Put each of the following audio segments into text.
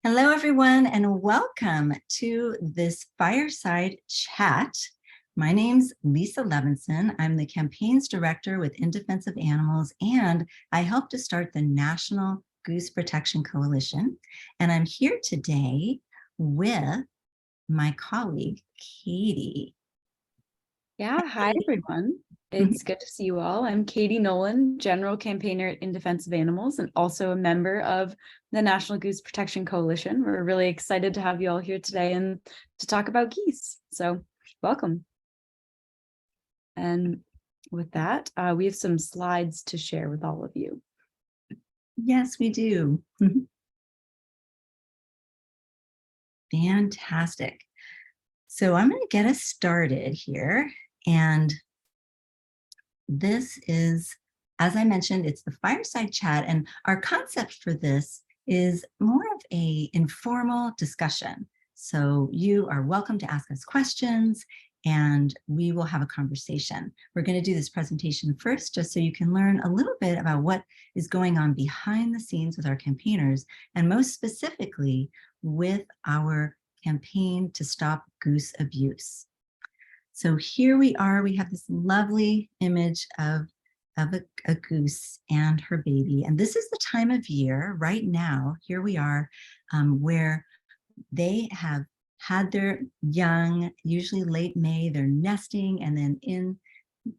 Hello, everyone, and welcome to this Fireside Chat. My name's Lisa Levinson. I'm the Campaigns Director with In Defense of Animals, and I helped to start the National Goose Protection Coalition. And I'm here today with my colleague, Katie. Yeah, hi, everyone. It's good to see you all. I'm Katie Nolan, General Campaigner at In Defense of Animals, and also a member of the National Goose Protection Coalition. We're really excited to have you all here today and to talk about geese. So welcome. And with that, we have some slides to share with all of you. Yes, we do. Fantastic. So I'm going to get us started here. And this is, as I mentioned, it's the Fireside Chat. And our concept for this is more of an informal discussion. So you are welcome to ask us questions and we will have a conversation. We're going to do this presentation first, just so you can learn a little bit about what is going on behind the scenes with our campaigners, and most specifically with our campaign to stop goose abuse. So here we are, we have this lovely image of a goose and her baby. And this is the time of year right now, here we are, where they have had their young, usually late May, they're nesting, and then in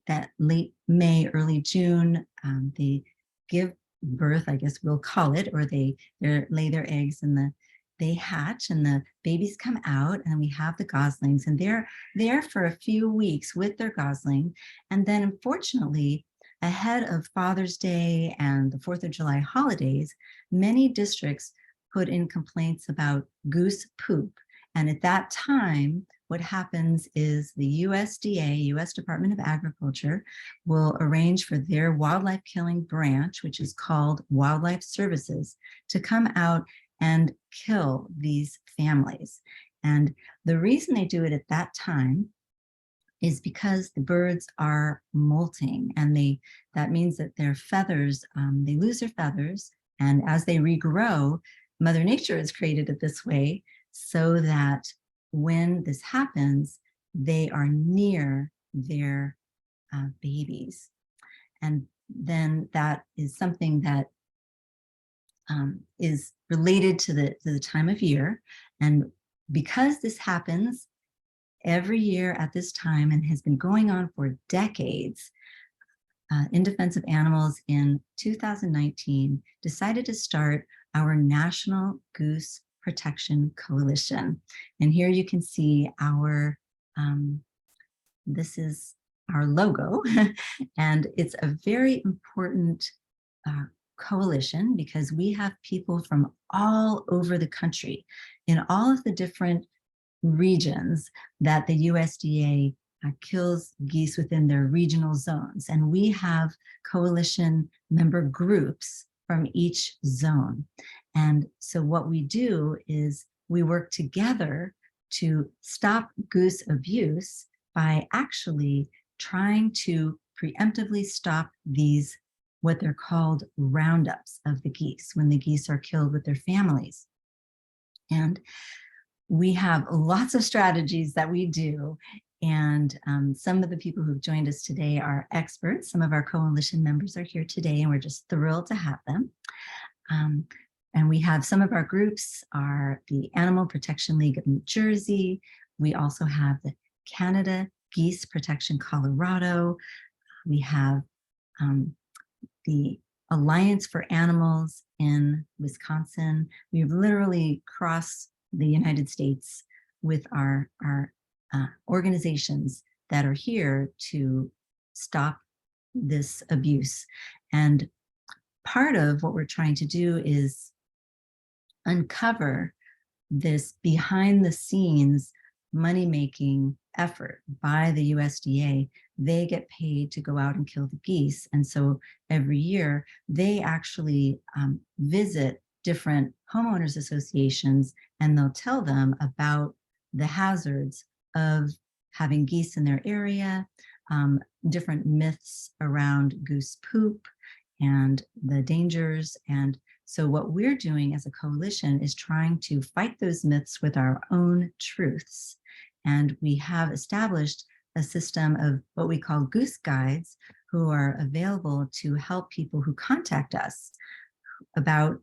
that late May, early June, they give birth, I guess we'll call it, or they lay their eggs and they hatch and the babies come out, and we have the goslings, and they're there for a few weeks with their gosling. And then unfortunately, ahead of Father's Day and the 4th of July holidays, many districts put in complaints about goose poop. And at that time, what happens is the USDA, U.S. Department of Agriculture, will arrange for their wildlife killing branch, which is called Wildlife Services, to come out and kill these families. And the reason they do it at that time is because the birds are molting, and that means that their feathers, they lose their feathers, and as they regrow, Mother Nature has created it this way so that when this happens, they are near their babies. And then that is something that is related to the time of year. And because this happens every year at this time and has been going on for decades, In Defense of Animals in 2019 decided to start our National Goose Protection Coalition. And here you can see our, this is our logo, and it's a very important coalition because we have people from all over the country in all of the different regions that the USDA kills geese within their regional zones. And we have coalition member groups from each zone. And so what we do is we work together to stop goose abuse by actually trying to preemptively stop these, what they're called roundups of the geese, when the geese are killed with their families. And we have lots of strategies that we do. And some of the people who've joined us today are experts. Some of our coalition members are here today, and we're just thrilled to have them. And we have some of our groups are the Animal Protection League of New Jersey. We also have the Canada Geese Protection Colorado. We have the Alliance for Animals in Wisconsin. We've literally crossed the United States with our organizations that are here to stop this abuse. And part of what we're trying to do is uncover this behind the scenes money-making effort by the USDA. They get paid to go out and kill the geese. And so every year they actually visit different homeowners associations, and they'll tell them about the hazards of having geese in their area, different myths around goose poop and the dangers. And So what we're doing as a coalition is trying to fight those myths with our own truths. And we have established a system of what we call goose guides, who are available to help people who contact us about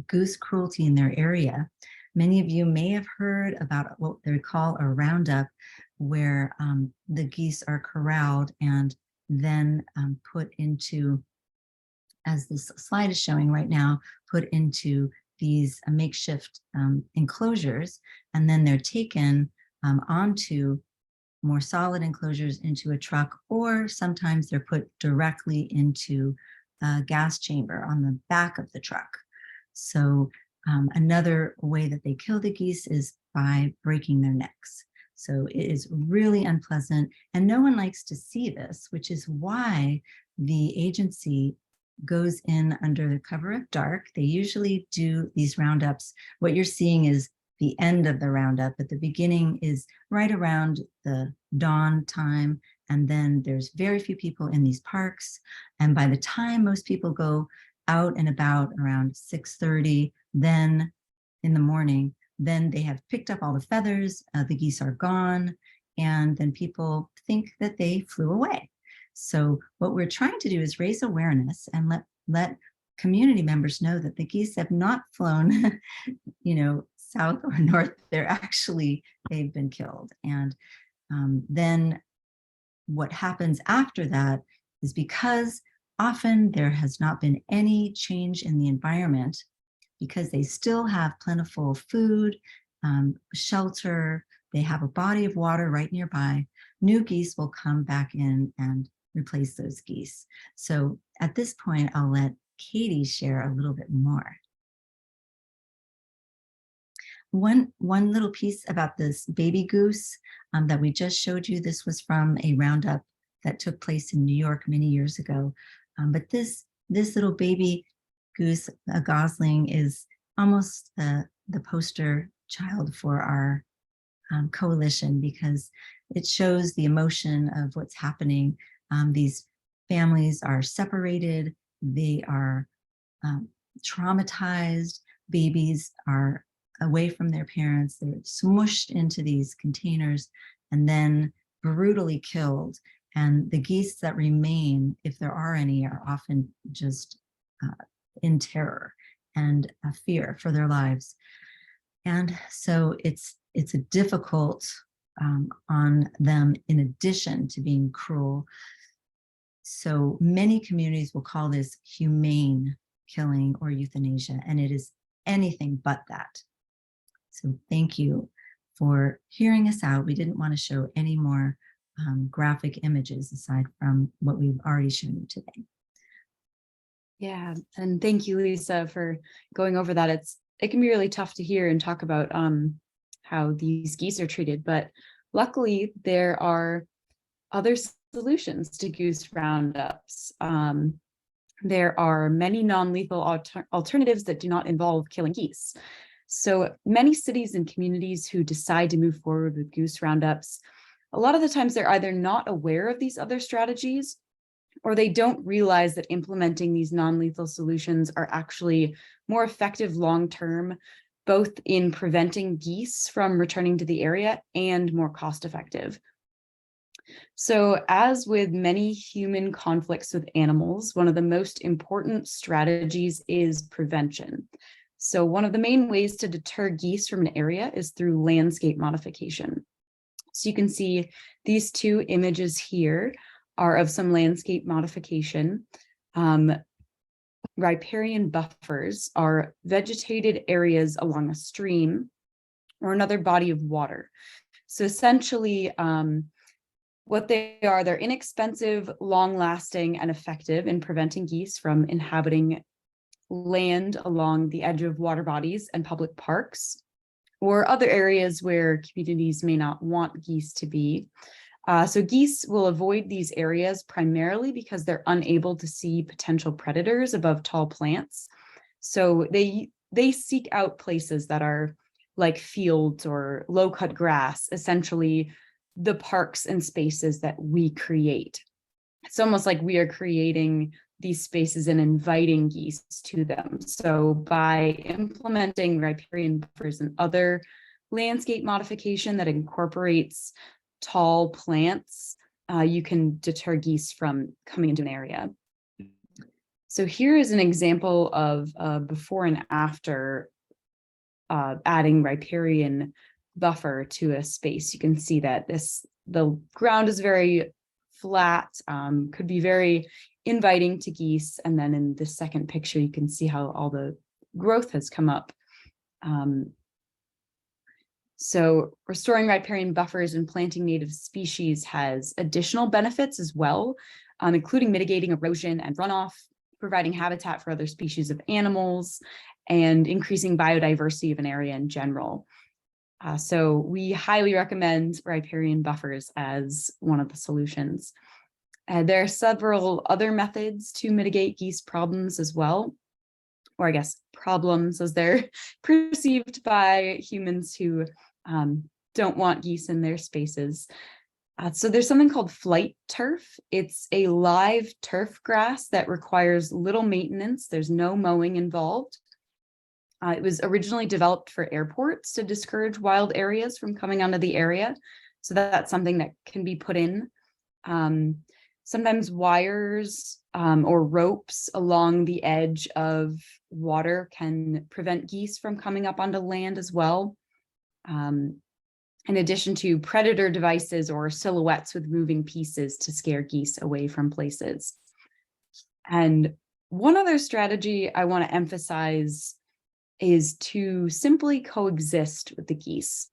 goose cruelty in their area. Many of you may have heard about what they call a roundup, where the geese are corralled and then put into, as this slide is showing right now, put into these makeshift enclosures, and then they're taken onto more solid enclosures into a truck, or sometimes they're put directly into a gas chamber on the back of the truck. So another way that they kill the geese is by breaking their necks. So it is really unpleasant, and no one likes to see this, which is why the agency goes in under the cover of dark. They usually do these roundups. What you're seeing is the end of the roundup, but the beginning is right around the dawn time. And then there's very few people in these parks. And by the time most people go out and about around 6:30, then in the morning, then they have picked up all the feathers, the geese are gone, and then people think that they flew away. So what we're trying to do is raise awareness and let community members know that the geese have not flown, south or north. They've been killed. And then what happens after that is, because often there has not been any change in the environment, because they still have plentiful food, shelter, they have a body of water right nearby, new geese will come back in and replace those geese. So at this point, I'll let Katie share a little bit more. One little piece about this baby goose that we just showed you, this was from a roundup that took place in New York many years ago. But this little baby goose, a gosling, is almost the poster child for our coalition, because it shows the emotion of what's happening. These families are separated, they are traumatized, babies are away from their parents, they're smushed into these containers and then brutally killed. And the geese that remain, if there are any, are often just in terror and fear for their lives. And so it's a difficult on them, in addition to being cruel. So many communities will call this humane killing or euthanasia, and it is anything but that. So thank you for hearing us out. We didn't want to show any more graphic images aside from what we've already shown you today. Yeah, and thank you, Lisa, for going over that. It can be really tough to hear and talk about how these geese are treated, but luckily there are other solutions to goose roundups. There are many non-lethal alternatives that do not involve killing geese. So many cities and communities who decide to move forward with goose roundups, a lot of the times they're either not aware of these other strategies, or they don't realize that implementing these non-lethal solutions are actually more effective long-term, both in preventing geese from returning to the area and more cost-effective. So as with many human conflicts with animals, one of the most important strategies is prevention. So one of the main ways to deter geese from an area is through landscape modification. So you can see these two images here are of some landscape modification. Riparian buffers are vegetated areas along a stream or another body of water. So essentially, what they are, they're inexpensive, long-lasting, and effective in preventing geese from inhabiting land along the edge of water bodies and public parks, or other areas where communities may not want geese to be. So geese will avoid these areas primarily because they're unable to see potential predators above tall plants. So they seek out places that are like fields or low-cut grass, essentially the parks and spaces that we create. It's almost like we are creating these spaces and inviting geese to them. So by implementing riparian buffers and other landscape modification that incorporates tall plants, you can deter geese from coming into an area. So here is an example of before and after adding riparian buffer to a space. You can see that the ground is very flat, could be very inviting to geese. And then in the second picture, you can see how all the growth has come up. So restoring riparian buffers and planting native species has additional benefits as well, including mitigating erosion and runoff, providing habitat for other species of animals, and increasing biodiversity of an area in general. So we highly recommend riparian buffers as one of the solutions. There are several other methods to mitigate geese problems as well, or I guess problems as they're perceived by humans who don't want geese in their spaces. So there's something called flight turf. It's a live turf grass that requires little maintenance. There's no mowing involved. It was originally developed for airports to discourage wild areas from coming onto the area. So that's something that can be put in. Sometimes wires or ropes along the edge of water can prevent geese from coming up onto land as well. In addition to predator devices or silhouettes with moving pieces to scare geese away from places. And one other strategy I want to emphasize is to simply coexist with the geese.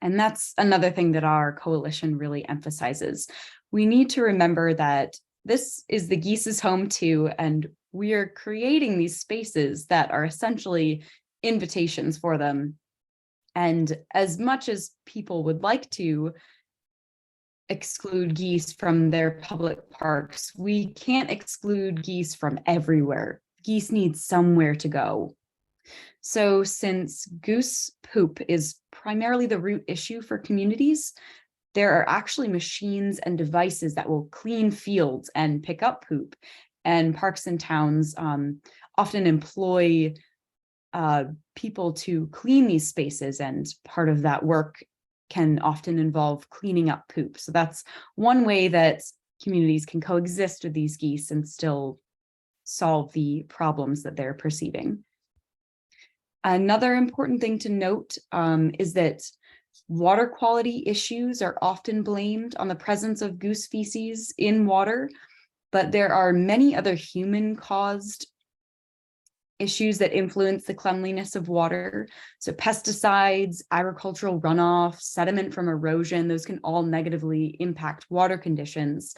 And that's another thing that our coalition really emphasizes. We need to remember that this is the geese's home too, and we are creating these spaces that are essentially invitations for them. And as much as people would like to exclude geese from their public parks, we can't exclude geese from everywhere. Geese need somewhere to go. So since goose poop is primarily the root issue for communities, there are actually machines and devices that will clean fields and pick up poop. And parks and towns often employ people to clean these spaces, and part of that work can often involve cleaning up poop. So that's one way that communities can coexist with these geese and still solve the problems that they're perceiving. Another important thing to note is that water quality issues are often blamed on the presence of goose feces in water, but there are many other human-caused issues that influence the cleanliness of water. So pesticides, agricultural runoff, sediment from erosion, those can all negatively impact water conditions.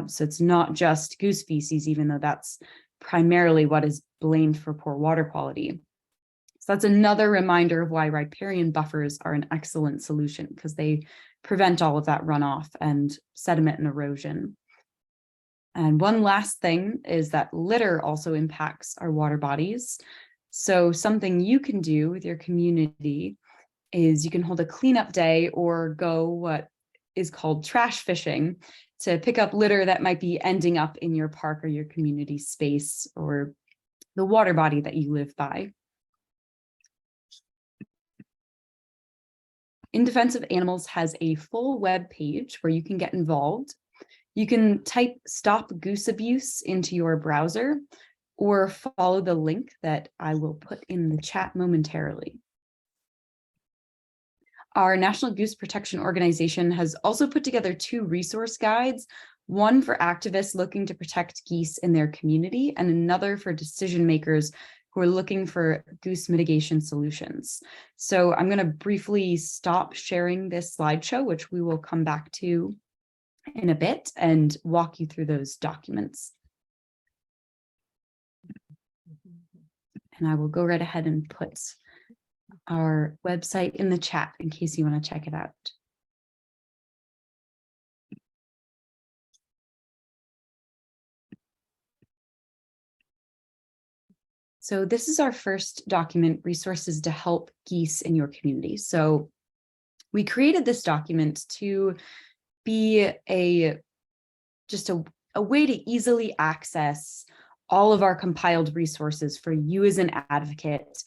So it's not just goose feces, even though that's primarily what is blamed for poor water quality. So that's another reminder of why riparian buffers are an excellent solution, because they prevent all of that runoff and sediment and erosion. And one last thing is that litter also impacts our water bodies. So something you can do with your community is you can hold a cleanup day or go what is called trash fishing to pick up litter that might be ending up in your park or your community space or the water body that you live by. In Defense of Animals has a full web page where you can get involved. You can type "Stop Goose Abuse" into your browser or follow the link that I will put in the chat momentarily. Our National Goose Protection Organization has also put together 2 resource guides, one for activists looking to protect geese in their community and another for decision makers who are looking for goose mitigation solutions. So I'm going to briefly stop sharing this slideshow, which we will come back to in a bit, and walk you through those documents. And I will go right ahead and put our website in the chat in case you want to check it out. So this is our first document, Resources to Help Geese in Your Community. So we created this document to be just a a way to easily access all of our compiled resources for you as an advocate,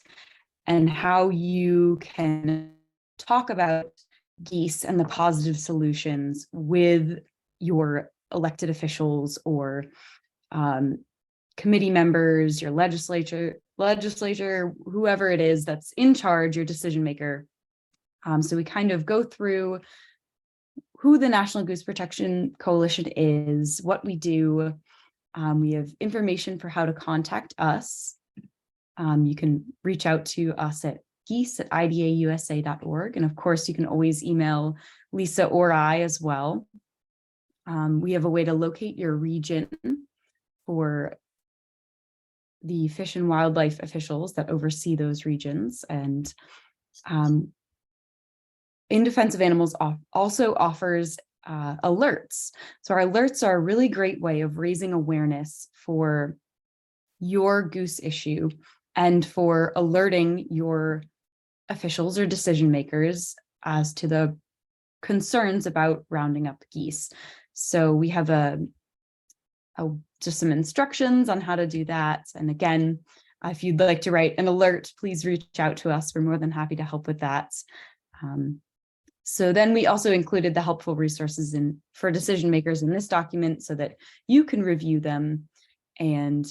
and how you can talk about geese and the positive solutions with your elected officials or committee members, your legislature, whoever it is that's in charge, your decision maker. So we kind of go through who the National Goose Protection Coalition is, what we do. We have information for how to contact us. You can reach out to us at geese@idausa.org. And of course, you can always email Lisa or I as well. We have a way to locate your region for the fish and wildlife officials that oversee those regions. And In Defense of Animals also offers alerts. So our alerts are a really great way of raising awareness for your goose issue and for alerting your officials or decision makers as to the concerns about rounding up geese. So we have just some instructions on how to do that. And again, if you'd like to write an alert, please reach out to us. We're more than happy to help with that. So then we also included the helpful resources for decision makers in this document so that you can review them and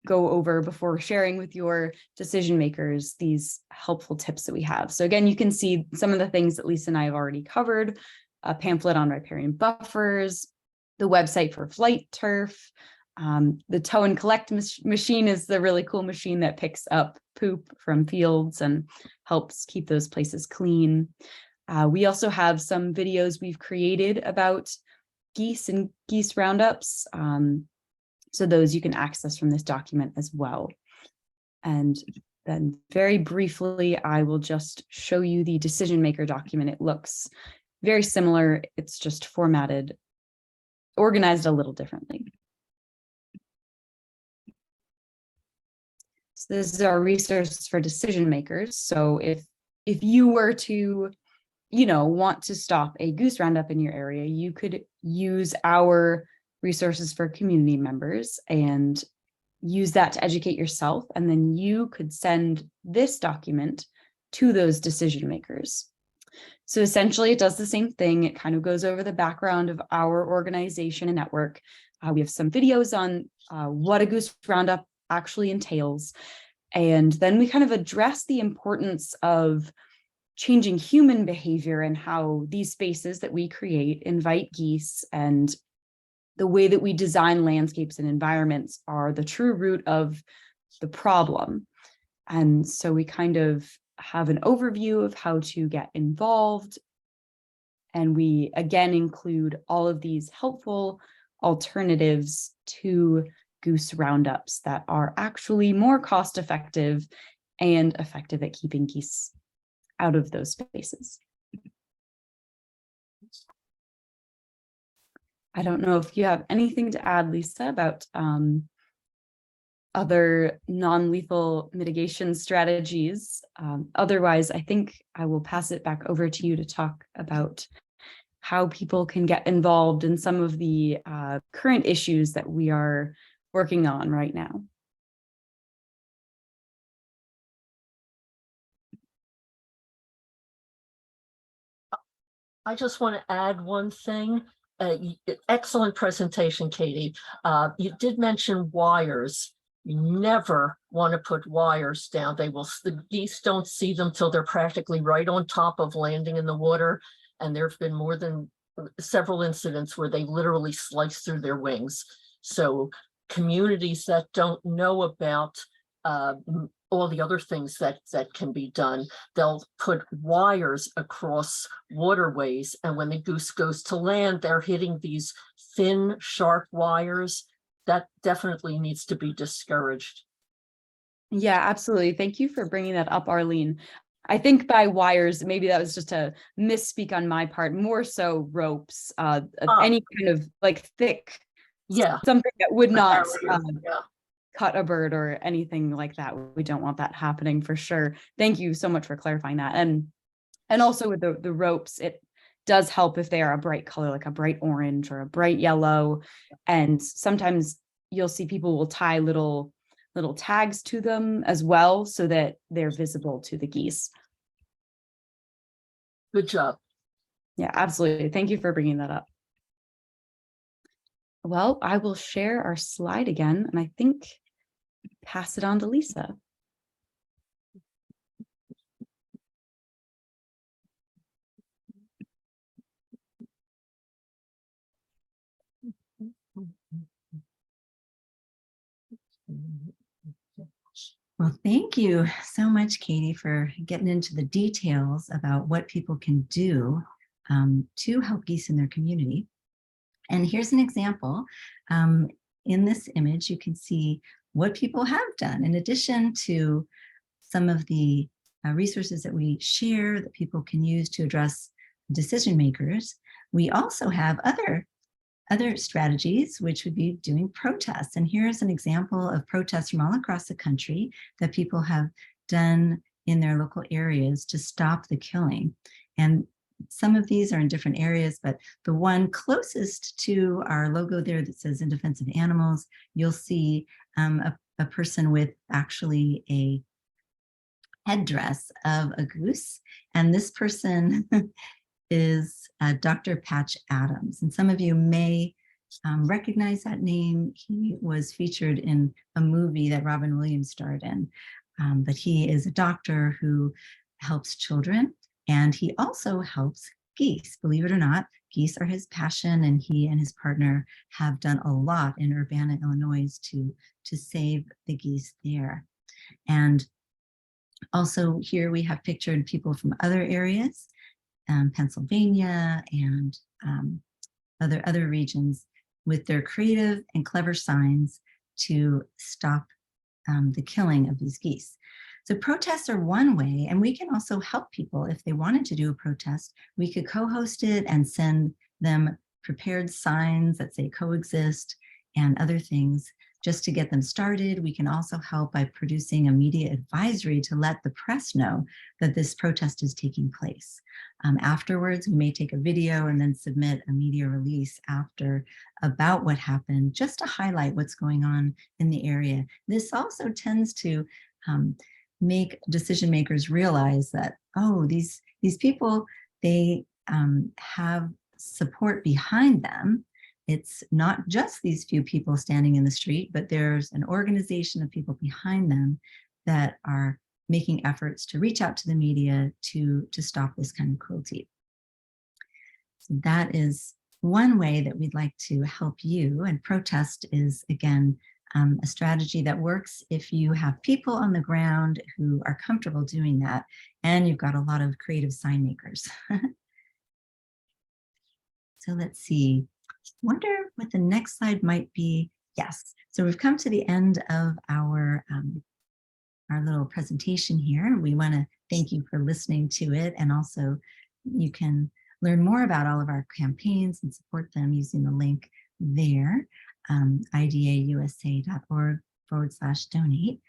go over before sharing with your decision makers these helpful tips that we have. So again, you can see some of the things that Lisa and I have already covered: a pamphlet on riparian buffers, the website for flight turf. The tow and collect machine is the really cool machine that picks up poop from fields and helps keep those places clean. We also have some videos we've created about geese and geese roundups. So those you can access from this document as well. And then very briefly, I will just show you the decision maker document. It looks very similar. It's just formatted, organized a little differently. So this is our resource for decision makers. So if you were to, want to stop a goose roundup in your area, you could use our resources for community members and use that to educate yourself. And then you could send this document to those decision makers. So essentially it does the same thing. It kind of goes over the background of our organization and network. We have some videos on what a goose roundup actually entails. And then we kind of address the importance of changing human behavior and how these spaces that we create invite geese, and the way that we design landscapes and environments are the true root of the problem. And so we kind of have an overview of how to get involved. And we again include all of these helpful alternatives to goose roundups that are actually more cost effective and effective at keeping geese out of those spaces. I don't know if you have anything to add, Lisa, about other non-lethal mitigation strategies. Otherwise, I think I will pass it back over to you to talk about how people can get involved in some of the current issues that we are working on right now. I just want to add one thing. Excellent presentation, Katie. You did mention wires. You never want to put wires down. The geese don't see them till they're practically right on top of landing in the water. And there have been more than several incidents where they literally slice through their wings. So communities that don't know about all the other things that can be done, they'll put wires across waterways, and when the goose goes to land, they're hitting these thin, sharp wires. That definitely needs to be discouraged. Yeah, absolutely. Thank you for bringing that up, Arlene. I think by wires, maybe that was just a misspeak on my part, more so ropes, any kind of like thick, something that would not cut a bird or anything like that. We don't want that happening for sure. Thank you so much for clarifying that. And also with the ropes, does help if they are a bright color, like a bright orange or a bright yellow. And sometimes you'll see people will tie little tags to them as well so that they're visible to the geese. Good job. Yeah, absolutely. Thank you for bringing that up. Well, I will share our slide again, and I think pass it on to Lisa. Well, thank you so much, Katie, for getting into the details about what people can do to help geese in their community. And here's an example. In this image, you can see what people have done. In addition to some of the resources that we share that people can use to address decision makers, we also have other strategies, which would be doing protests. And here's an example of protests from all across the country that people have done in their local areas to stop the killing. And some of these are in different areas, but the one closest to our logo there that says In Defense of Animals, you'll see a person with actually a headdress of a goose. And this person is Dr. Patch Adams. And some of you may recognize that name. He was featured in a movie that Robin Williams starred in. But he is a doctor who helps children, and he also helps geese. Believe it or not, geese are his passion, and he and his partner have done a lot in Urbana, Illinois to save the geese there. And also here we have pictured people from other areas, Pennsylvania and other regions, with their creative and clever signs to stop the killing of these geese. So protests are one way, and we can also help people if they wanted to do a protest. We could co-host it and send them prepared signs that say coexist and other things just to get them started. We can also help by producing a media advisory to let the press know that this protest is taking place. Afterwards, we may take a video and then submit a media release after about what happened, just to highlight what's going on in the area. This also tends to make decision makers realize that, oh, these people, they have support behind them. It's not just these few people standing in the street, but there's an organization of people behind them that are making efforts to reach out to the media to stop this kind of cruelty. So that is one way that we'd like to help you. And protest is, again, a strategy that works if you have people on the ground who are comfortable doing that, and you've got a lot of creative sign makers. So let's see. Wonder what the next slide might be. Yes, so we've come to the end of our little presentation here. We want to thank you for listening to it, and also you can learn more about all of our campaigns and support them using the link there, idausa.org/donate.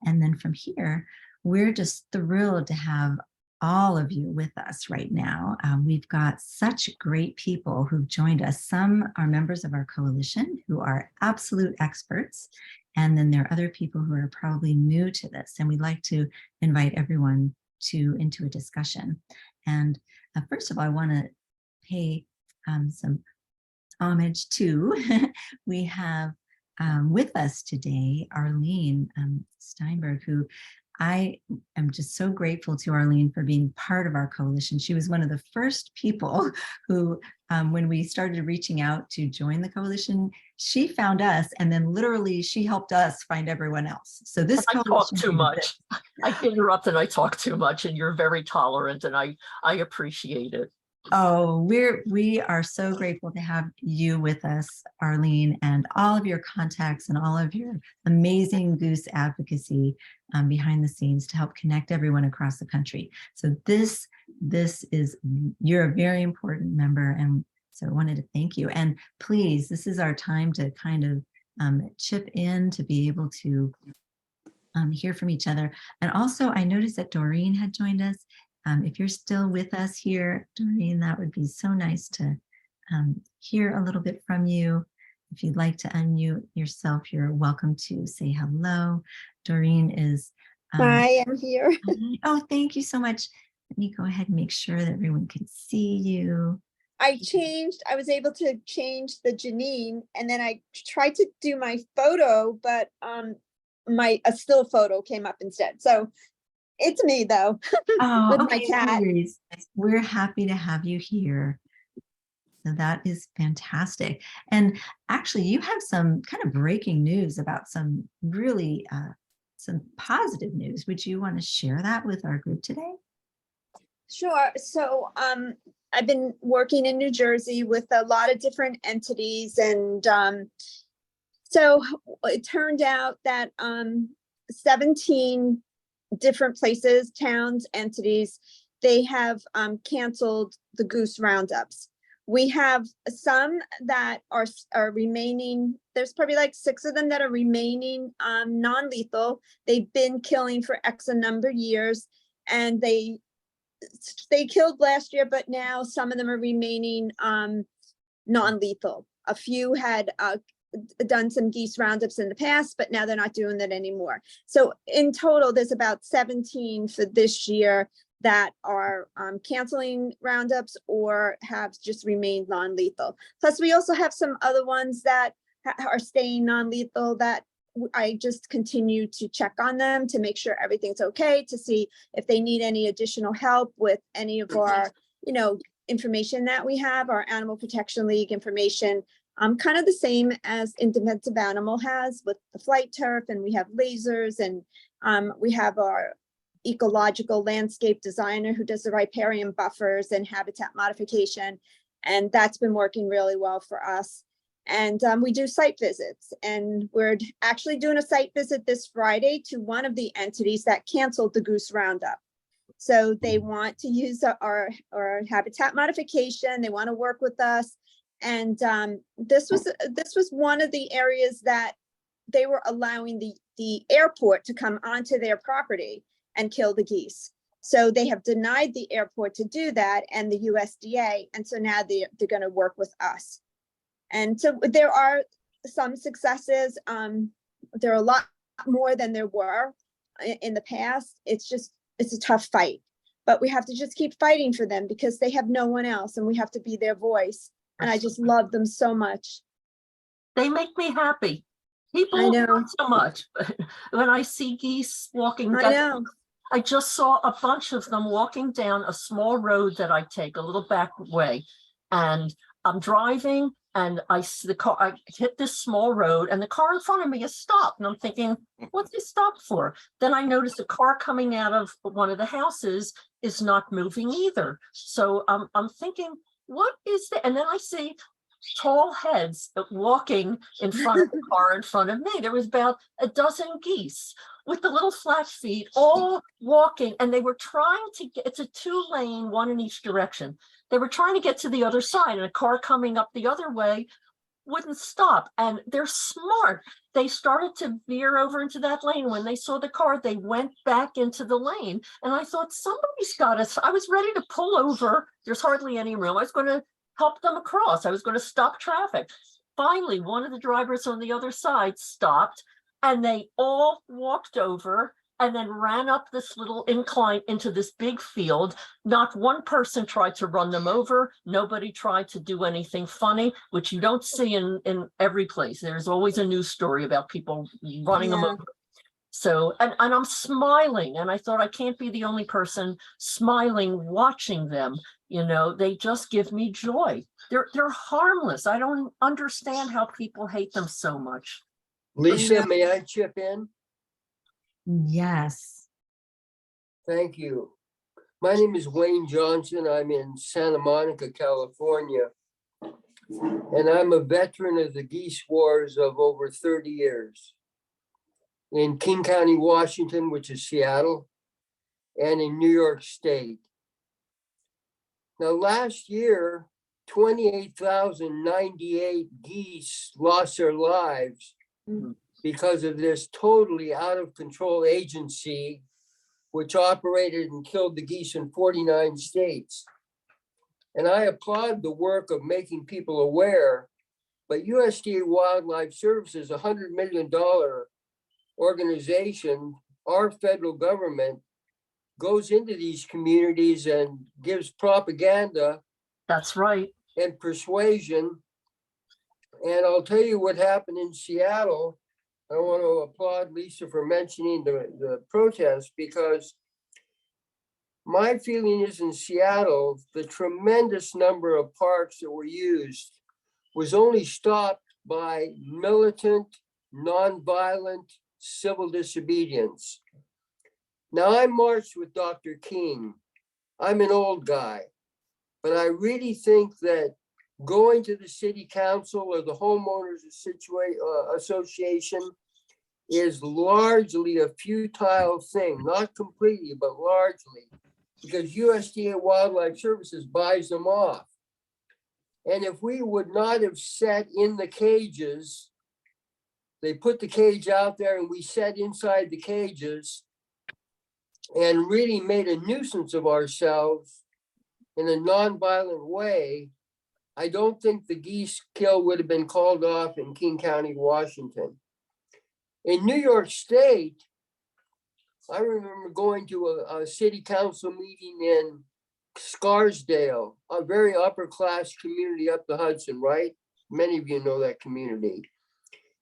And then from here, we're just thrilled to have all of you with us right now. We've got such great people who've joined us. Some are members of our coalition who are absolute experts, and then there are other people who are probably new to this, and we'd like to invite everyone into a discussion. And first of all, I want to pay some homage to, we have with us today Arlene Steinberg, who I am just so grateful to Arlene for being part of our coalition. She was one of the first people who, when we started reaching out to join the coalition, she found us, and then literally she helped us find everyone else. So this I talk too much. I interrupt and I talk too much, and you're very tolerant, and I appreciate it. Oh, we are so grateful to have you with us, Arlene, and all of your contacts and all of your amazing goose advocacy behind the scenes to help connect everyone across the country. So this is, you're a very important member, and so I wanted to thank you. And please, this is our time to kind of chip in to be able to hear from each other. And also, I noticed that Doreen had joined us. if you're still with us here, Doreen, that would be so nice to hear a little bit from you. If you'd like to unmute yourself, you're welcome to say hello. Doreen is. Hi, I'm here. Oh, thank you so much. Let me go ahead and make sure that everyone can see you. I was able to change the Janine, and then I tried to do my photo, but a still photo came up instead. So it's me though. Oh, With okay, my cat. no worries. We're happy to have you here. So that is fantastic. And actually, you have some kind of breaking news about some really some positive news. Would you want to share that with our group today? Sure. So I've been working in New Jersey with a lot of different entities, and so it turned out that 17 different places, towns, entities, they have canceled the goose roundups. We have some that are remaining. There's probably like 6 of them that are remaining non-lethal. They've been killing for X a number of years, and they killed last year, but now some of them are remaining non-lethal. A few had done some geese roundups in the past, but now they're not doing that anymore. So in total, there's about 17 for this year that are canceling roundups or have just remained non-lethal. Plus, we also have some other ones that are staying non-lethal that I just continue to check on them to make sure everything's okay, to see if they need any additional help with any of our, information that we have, our Animal Protection League information. Kind of the same as in Defensive Animal has with the flight turf, and we have lasers, and we have our ecological landscape designer who does the riparian buffers and habitat modification. And that's been working really well for us. And we do site visits, and we're actually doing a site visit this Friday to one of the entities that canceled the goose roundup. So they want to use our habitat modification. They want to work with us. And this was one of the areas that they were allowing the airport to come onto their property and kill the geese. So they have denied the airport to do that, and the USDA. And so now they're going to work with us. And so there are some successes. There are a lot more than there were in the past. It's a tough fight, but we have to just keep fighting for them because they have no one else, and we have to be their voice. And I just love them so much. They make me happy. People I know. not so much, but when I see geese walking, I know. I just saw a bunch of them walking down a small road that I take, a little back way, and I'm driving, and I see the car. I hit this small road, and the car in front of me is stopped, and I'm thinking, what's it stopped for? Then I noticed a car coming out of one of the houses is not moving either. So I'm thinking, what is that? And then I see tall heads walking in front of the car in front of me. There was about a dozen geese with the little flat feet all walking, and they were trying to get, it's a 2-lane, one in each direction. They were trying to get to the other side, and a car coming up the other way wouldn't stop. And they're smart. They started to veer over into that lane. When they saw the car, they went back into the lane. And I thought, somebody's got us. I was ready to pull over. There's hardly any room. I was going to help them across. I was going to stop traffic. Finally, one of the drivers on the other side stopped, and they all walked over and then ran up this little incline into this big field. Not one person tried to run them over. Nobody tried to do anything funny, which you don't see in every place. There's always a news story about people running them over. So, and I'm smiling, and I thought, I can't be the only person smiling watching them. They just give me joy. They're harmless. I don't understand how people hate them so much. Lisa, may I chip in? Yes. Thank you. My name is Wayne Johnson. I'm in Santa Monica, California. And I'm a veteran of the geese wars of over 30 years. In King County, Washington, which is Seattle, and in New York State. Now, last year, 28,098 geese lost their lives because of this totally out of control agency which operated and killed the geese in 49 states. And I applaud the work of making people aware, but USDA Wildlife Services, $100 million organization, our federal government goes into these communities and gives propaganda That's right. and persuasion. And I'll tell you what happened in Seattle. I want to applaud Lisa for mentioning the protest, because my feeling is in Seattle, the tremendous number of parks that were used was only stopped by militant, nonviolent civil disobedience. Now, I marched with Dr. King. I'm an old guy, but I really think that going to the city council or the homeowners association is largely a futile thing, not completely, but largely, because USDA Wildlife Services buys them off. And if we would not have sat in the cages, they put the cage out there and we sat inside the cages and really made a nuisance of ourselves in a nonviolent way, I don't think the geese kill would have been called off in King County, Washington. In New York State, I remember going to a city council meeting in Scarsdale, a very upper class community up the Hudson, right? Many of you know that community.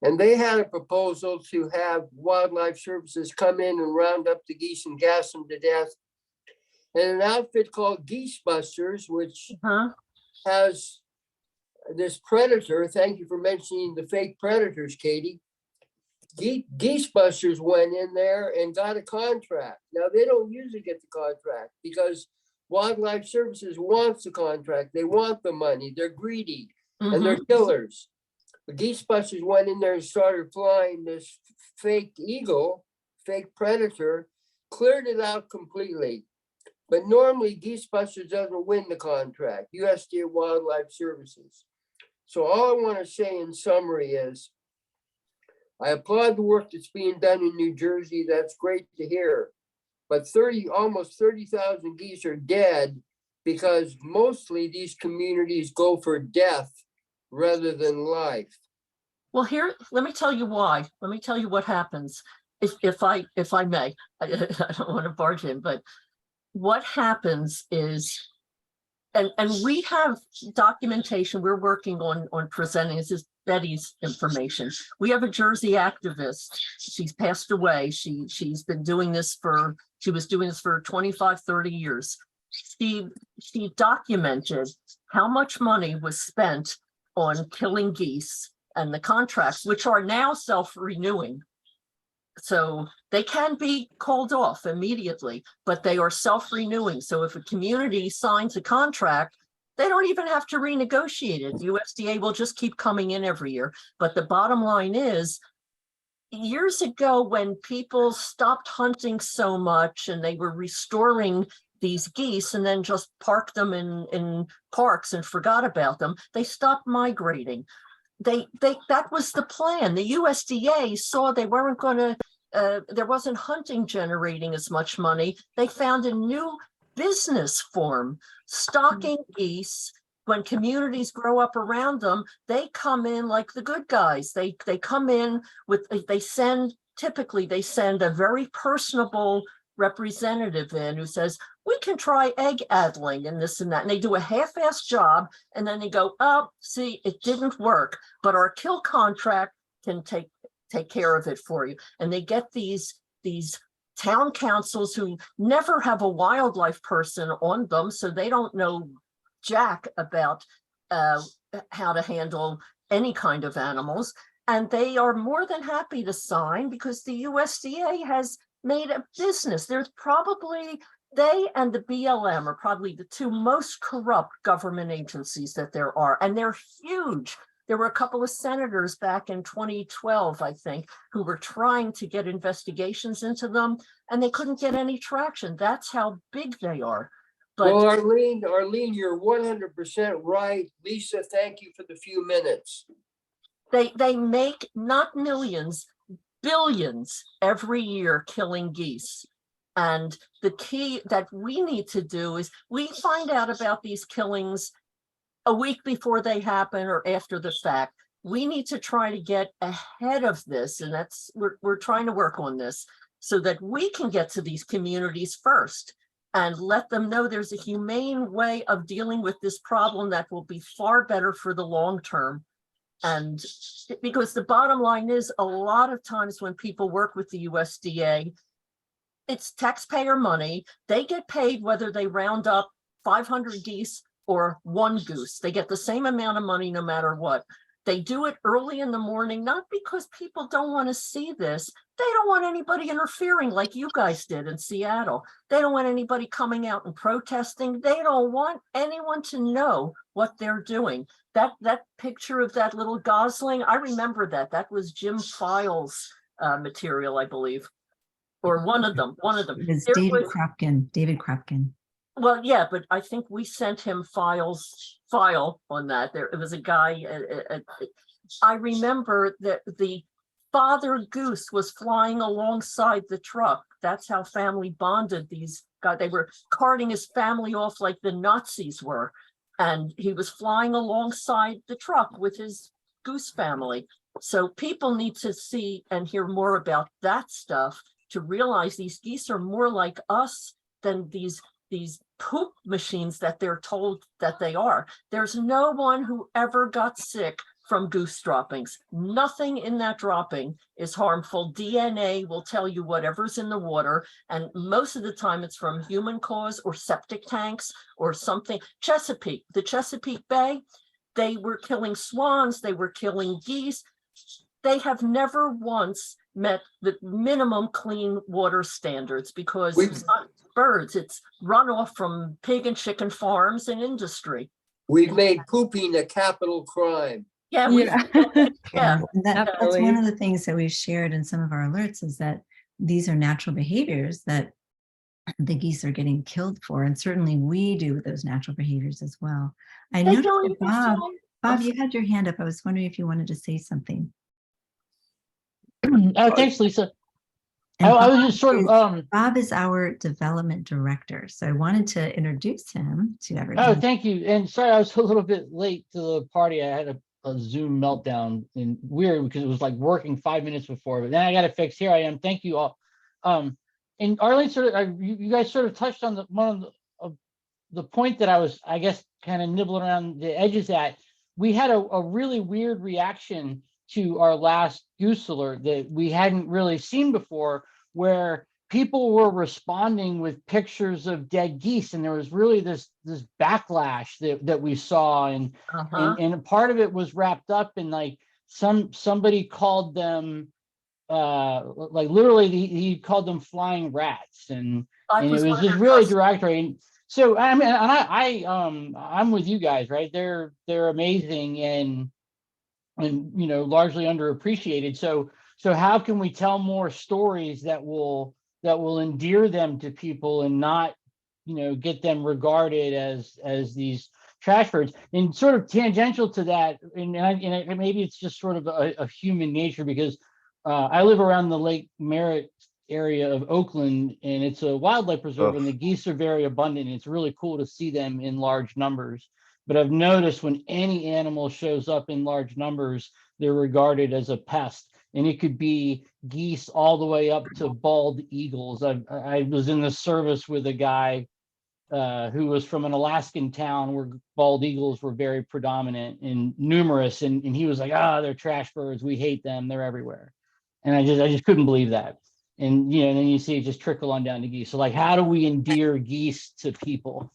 And they had a proposal to have wildlife services come in and round up the geese and gas them to death. And an outfit called Geese Busters, which has this predator. Thank you for mentioning the fake predators, Katie. Geese Busters went in there and got a contract. Now, they don't usually get the contract because Wildlife Services wants the contract. They want the money. They're greedy and they're killers. The Geese Busters went in there and started flying this fake eagle, fake predator, cleared it out completely. But normally Geese Busters doesn't win the contract, USDA Wildlife Services. So all I want to say in summary is, I applaud the work that's being done in New Jersey. That's great to hear. But almost 30,000 geese are dead because mostly these communities go for death rather than life. Well, here, let me tell you why. Let me tell you what happens, if I may. I don't want to barge in, but what happens is, and we have documentation we're working on presenting. This is Betty's information. We have a Jersey activist. She's passed away. She's been doing this she was doing this for 25, 30 years. She documented how much money was spent on killing geese and the contracts, which are now self-renewing. So they can be called off immediately, but they are self-renewing. So if a community signs a contract, they don't even have to renegotiate it. USDA will just keep coming in every year. But the bottom line is, years ago, when people stopped hunting so much and they were restoring these geese and then just parked them in parks and forgot about them, they stopped migrating. That was the plan. The USDA saw they weren't going to, there wasn't hunting generating as much money. They found a new business form, stocking geese. When communities grow up around them, they come in like the good guys. They come in with, typically they send a very personable representative in who says, we can try egg addling and this and that. And they do a half-assed job. And then they go, oh, see, it didn't work, but our kill contract can take care of it for you. And they get these town councils who never have a wildlife person on them. So they don't know jack about how to handle any kind of animals. And they are more than happy to sign because the USDA has made a business. There's probably, they and the BLM are probably the two most corrupt government agencies that there are, and they're huge. There were a couple of senators back in 2012, I think, who were trying to get investigations into them, and they couldn't get any traction. That's how big they are. But well, Arlene, you're 100% right. Lisa, thank you for the few minutes. They make not millions, billions every year killing geese. And the key that we need to do is we find out about these killings a week before they happen or after the fact. We need to try to get ahead of this, and that's we're trying to work on this so that we can get to these communities first and let them know there's a humane way of dealing with this problem that will be far better for the long term. And because the bottom line is, a lot of times when people work with the USDA, it's taxpayer money. They get paid whether they round up 500 geese or one goose. They get the same amount of money no matter what. They do it early in the morning, not because people don't want to see this. They don't want anybody interfering like you guys did in Seattle. They don't want anybody coming out and protesting. They don't want anyone to know what they're doing. That picture of that little gosling, I remember that. That was Jim Files' material, I believe. Or one of them. It was David Kropkin. Well, yeah, but I think we sent him file on that. It was a guy. I remember that the father goose was flying alongside the truck. That's how family bonded these guys. They were carting his family off like the Nazis were. And he was flying alongside the truck with his goose family. So people need to see and hear more about that stuff to realize these geese are more like us than these poop machines that they're told that they are. There's no one who ever got sick from goose droppings. Nothing in that dropping is harmful. DNA will tell you whatever's in the water, and most of the time it's from human cause or septic tanks or something. The Chesapeake Bay, they were killing swans, they were killing geese. They have never once met the minimum clean water standards because it's not birds, it's runoff from pig and chicken farms and industry. We've made pooping a capital crime. Yeah, And that's one of the things that we've shared in some of our alerts, is that these are natural behaviors that the geese are getting killed for. And certainly we do with those natural behaviors as well. I noticed that Bob, you had your hand up. I was wondering if you wanted to say something. Thanks, Lisa. And I was just sort of Bob is our development director, so I wanted to introduce him to everyone. Oh, thank you. And sorry, I was a little bit late to the party. I had a Zoom meltdown, and weird because it was like working 5 minutes before, but then I got it fixed. Here I am. Thank you all. And Arlene, sort of, you guys sort of touched on one of the point that I was, I guess, kind of nibbling around the edges at. We had a really weird reaction to our last goose alert that we hadn't really seen before, where people were responding with pictures of dead geese, and there was really this backlash that we saw, and part of it was wrapped up in like somebody called them like literally he called them flying rats, and it was just really derogatory. And so I mean, and I'm with you guys, right? They're amazing and you know, largely underappreciated. So how can we tell more stories that will endear them to people and not, you know, get them regarded as these trash birds? And sort of tangential to that, and maybe it's just sort of a human nature, because I live around the Lake Merritt area of Oakland, and it's a wildlife preserve, and the geese are very abundant. It's really cool to see them in large numbers. But I've noticed when any animal shows up in large numbers, they're regarded as a pest. And it could be geese all the way up to bald eagles. I was in the service with a guy who was from an Alaskan town where bald eagles were very predominant and numerous. And he was like, they're trash birds. We hate them. They're everywhere. And I just couldn't believe that. And, you know, and then you see it just trickle on down to geese. So like, how do we endear geese to people?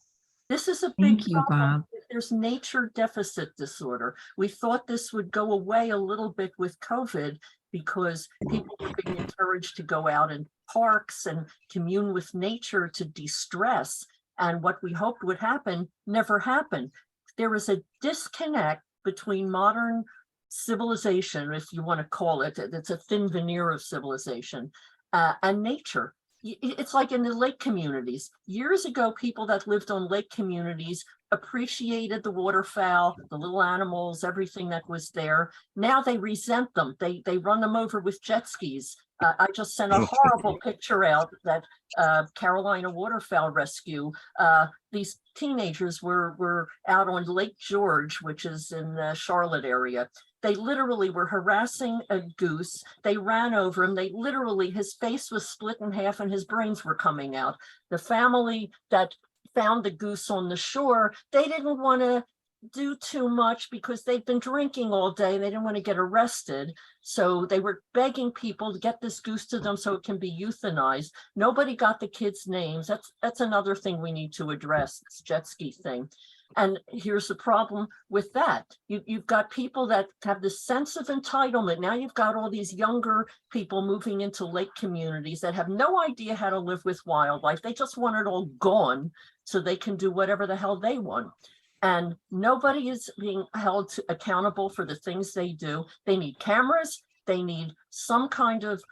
This is a big problem. Bob. There's nature deficit disorder. We thought this would go away a little bit with COVID because people were being encouraged to go out in parks and commune with nature to de-stress. And what we hoped would happen never happened. There is a disconnect between modern civilization, if you want to call it, it's a thin veneer of civilization, and nature. it's like in the lake communities. Years ago, people that lived on lake communities appreciated the waterfowl, the little animals, everything that was there. Now they resent them. They run them over with jet skis. I just sent a horrible picture out that Carolina Waterfowl Rescue. These teenagers were out on Lake George, which is in the Charlotte area. They literally were harassing a goose. They ran over him. They literally, his face was split in half and his brains were coming out. The family that found the goose on the shore, they didn't want to do too much because they'd been drinking all day and they didn't want to get arrested. So they were begging people to get this goose to them so it can be euthanized. Nobody got the kids' names. That's another thing we need to address, this jet ski thing. And here's the problem with that. You've got people that have this sense of entitlement. Now you've got all these younger people moving into lake communities that have no idea how to live with wildlife. They just want it all gone so they can do whatever the hell they want. And nobody is being held accountable for the things they do. They need cameras. They need some kind of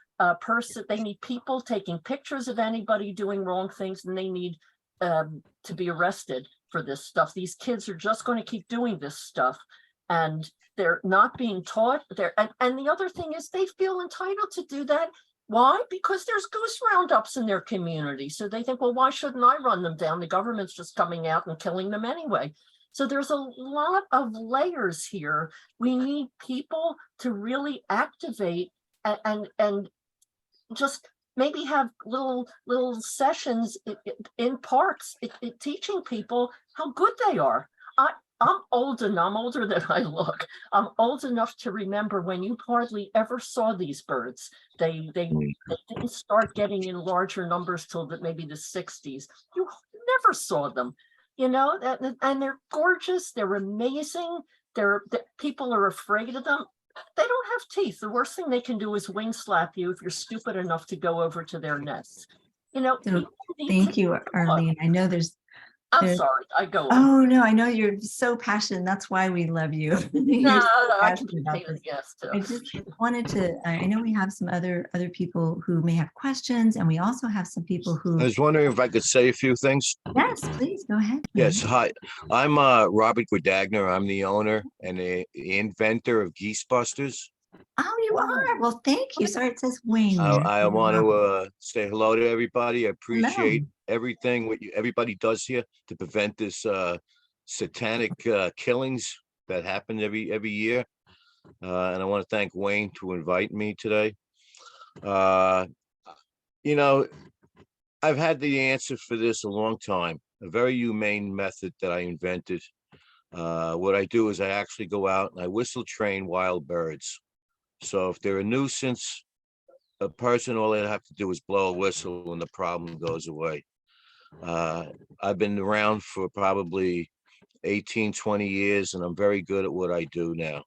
person. They need people taking pictures of anybody doing wrong things, and they need to be arrested for this stuff. These kids are just going to keep doing this stuff, and they're not being taught. And the other thing is they feel entitled to do that. Why? Because there's goose roundups in their community. So they think, well, why shouldn't I run them down? The government's just coming out and killing them anyway. So there's a lot of layers here. We need people to really activate and just maybe have little sessions in parks, teaching people how good they are. I'm older than I look. I'm old enough to remember when you hardly ever saw these birds. They didn't start getting in larger numbers till maybe the 60s. You never saw them, you know, and they're gorgeous. They're amazing. People are afraid of them. They don't have teeth. The worst thing they can do is wing slap you if you're stupid enough to go over to their nests. You know, So, thank you, Arlene. I know I'm sorry, I go on. Oh, no, I know you're so passionate. That's why we love you. No, I can be yes too. I just wanted to, I know we have some other people who may have questions, and we also have some people who. I was wondering if I could say a few things. Yes, please, go ahead. Yes, hi. I'm Robert Guadagner. I'm the owner and the inventor of Geese Busters. Oh, you are? Well, thank you. Sorry, it says Wayne. I want to say hello to everybody. I appreciate everything what everybody does here to prevent this satanic killings that happen every year. And I want to thank Wayne to invite me today. You know, I've had the answer for this a long time, a very humane method that I invented. What I do is I actually go out and I whistle train wild birds. So if they're a nuisance, a person, all they have to do is blow a whistle and the problem goes away. I've been around for probably 18, 20 years, and I'm very good at what I do now.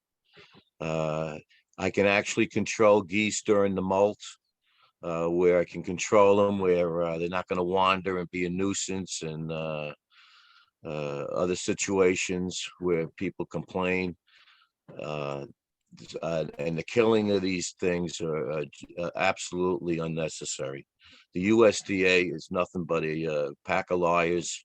I can actually control geese during the molt, where I can control them, where they're not going to wander and be a nuisance, and other situations where people complain. And the killing of these things are absolutely unnecessary. The USDA is nothing but a pack of liars.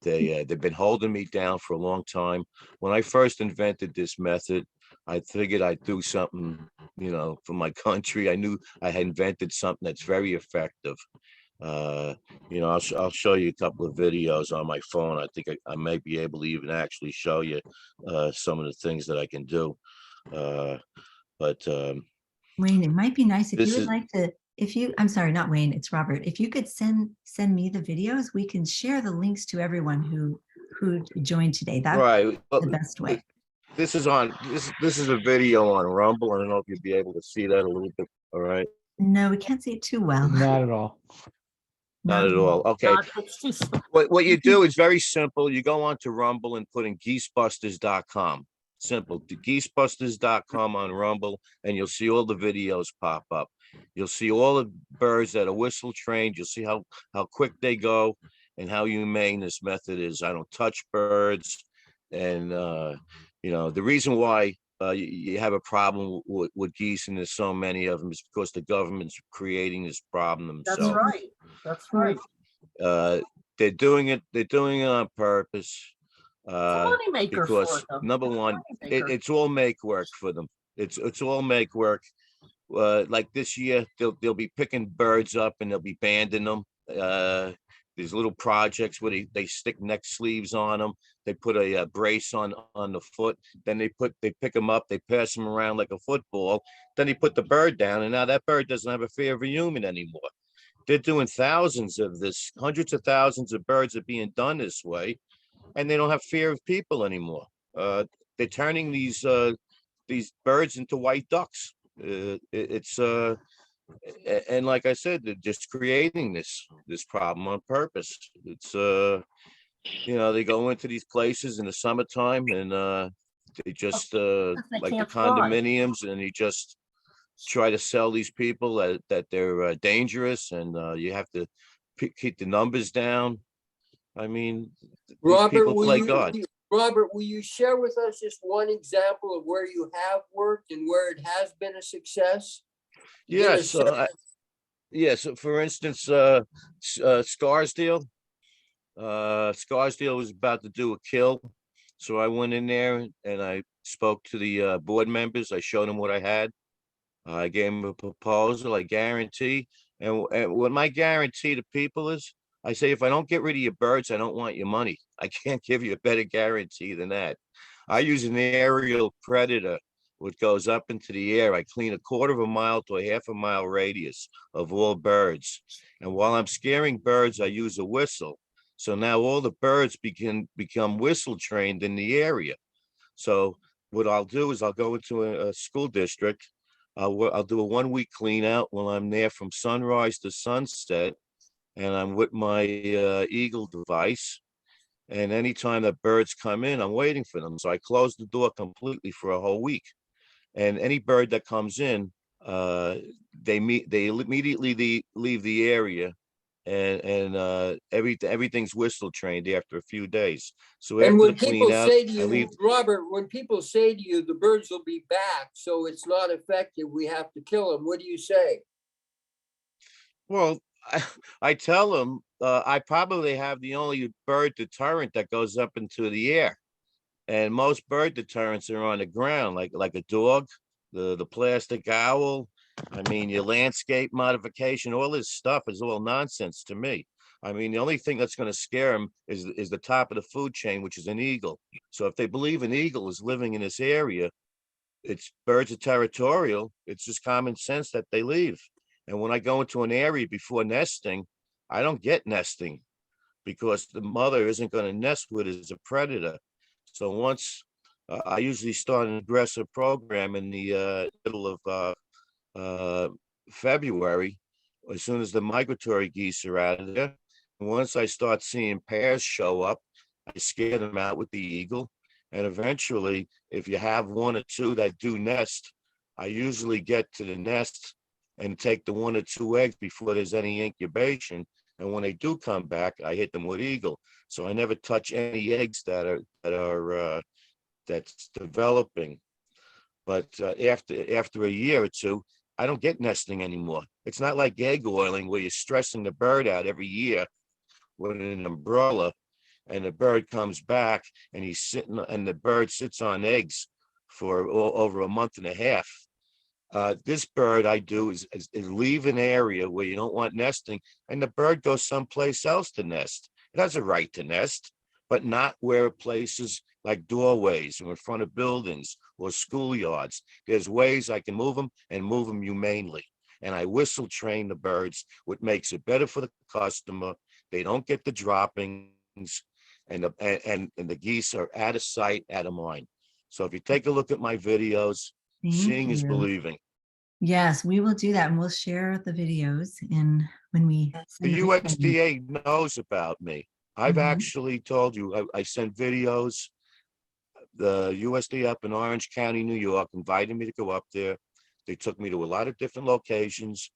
They've been holding me down for a long time. When I first invented this method, I figured I'd do something, you know, for my country. I knew I had invented something that's very effective. You know, I'll show you a couple of videos on my phone. I think I may be able to even actually show you some of the things that I can do. Wayne, it might be nice if you would like to, I'm sorry, not Wayne, it's Robert. If you could send me the videos, we can share the links to everyone who joined today. That's right. The best way. This is a video on Rumble. I don't know if you'd be able to see that a little bit. All right. No, we can't see it too well. Not at all. Not at all. Okay. What you do is very simple. You go on to Rumble and put in geesebusters.com. Simple. To geesebusters.com on Rumble, and you'll see all the videos pop up. You'll see all the birds that are whistle trained. You'll see how quick they go and how humane this method is. I don't touch birds. And you know, the reason why you have a problem with geese, and there's so many of them. It's because the government's creating this problem That's themselves. right. That's right. They're doing it on purpose. It's a moneymaker Because for them. number It's a one, moneymaker. it's all make work for them. It's all make work. Like this year, they'll be picking birds up and they'll be banding them. These little projects where they stick neck sleeves on them. They put a brace on the foot. Then they pick them up. They pass them around like a football. Then they put the bird down, and now that bird doesn't have a fear of a human anymore. They're doing thousands of this. Hundreds of thousands of birds are being done this way, and they don't have fear of people anymore. They're turning these birds into white ducks. And like I said, they're just creating this problem on purpose. It's they go into these places in the summertime, and they just They like the can't fly. condominiums, and they just try to sell these people that they're dangerous, and you have to keep the numbers down. I mean, these Robert, people play God. Robert, will you share with us just one example of where you have worked and where it has been a success? Yes. So for instance, Scarsdale. Scarsdale was about to do a kill. So I went in there and I spoke to the board members. I showed them what I had. I gave them a proposal. I guarantee. And what my guarantee to people is, I say, if I don't get rid of your birds, I don't want your money. I can't give you a better guarantee than that. I use an aerial predator, which goes up into the air. I clean a 1/4 mile to a 1/2 mile radius of all birds. And while I'm scaring birds, I use a whistle. So now all the birds become whistle trained in the area. So what I'll do is I'll go into a school district. I'll do a 1-week clean out while I'm there from sunrise to sunset. And I'm with my Eagle device. And anytime that birds come in, I'm waiting for them. So I close the door completely for a whole week. And any bird that comes in, they immediately leave the area, and everything's whistle trained after a few days. So And after when the clean people out, say to I you, leave. Robert, when people say to you, the birds will be back, so it's not effective, we have to kill them, what do you say? Well, I tell them I probably have the only bird deterrent that goes up into the air. And most bird deterrents are on the ground, like a dog, the plastic owl. I mean, your landscape modification, all this stuff is all nonsense to me. I mean, the only thing that's going to scare them is the top of the food chain, which is an eagle. So if they believe an eagle is living in this area, birds are territorial. It's just common sense that they leave. And when I go into an area before nesting, I don't get nesting because the mother isn't going to nest with it as a predator. So once I usually start an aggressive program in the middle of February, as soon as the migratory geese are out of there. And once I start seeing pairs show up, I scare them out with the eagle. And eventually, if you have 1 or 2 that do nest, I usually get to the nest and take the 1 or 2 eggs before there's any incubation. And when they do come back, I hit them with eagle. So I never touch any eggs that's developing. But after a year or 2, I don't get nesting anymore. It's not like egg oiling where you're stressing the bird out every year with an umbrella, and the bird comes back and the bird sits on eggs for over a month and a half. This bird I do is leave an area where you don't want nesting, and the bird goes someplace else to nest. It has a right to nest, but not where places like doorways or in front of buildings or schoolyards. There's ways I can move them and move them humanely. And I whistle train the birds, which makes it better for the customer. They don't get the droppings, and the geese are out of sight, out of mind. So if you take a look at my videos, seeing is believing. Yes, we will do that, and we'll share the videos when we send The them. USDA knows about me. I've Mhm. actually told you, I sent videos. The USDA up in Orange County, New York, invited me to go up there. They took me to a lot of different locations.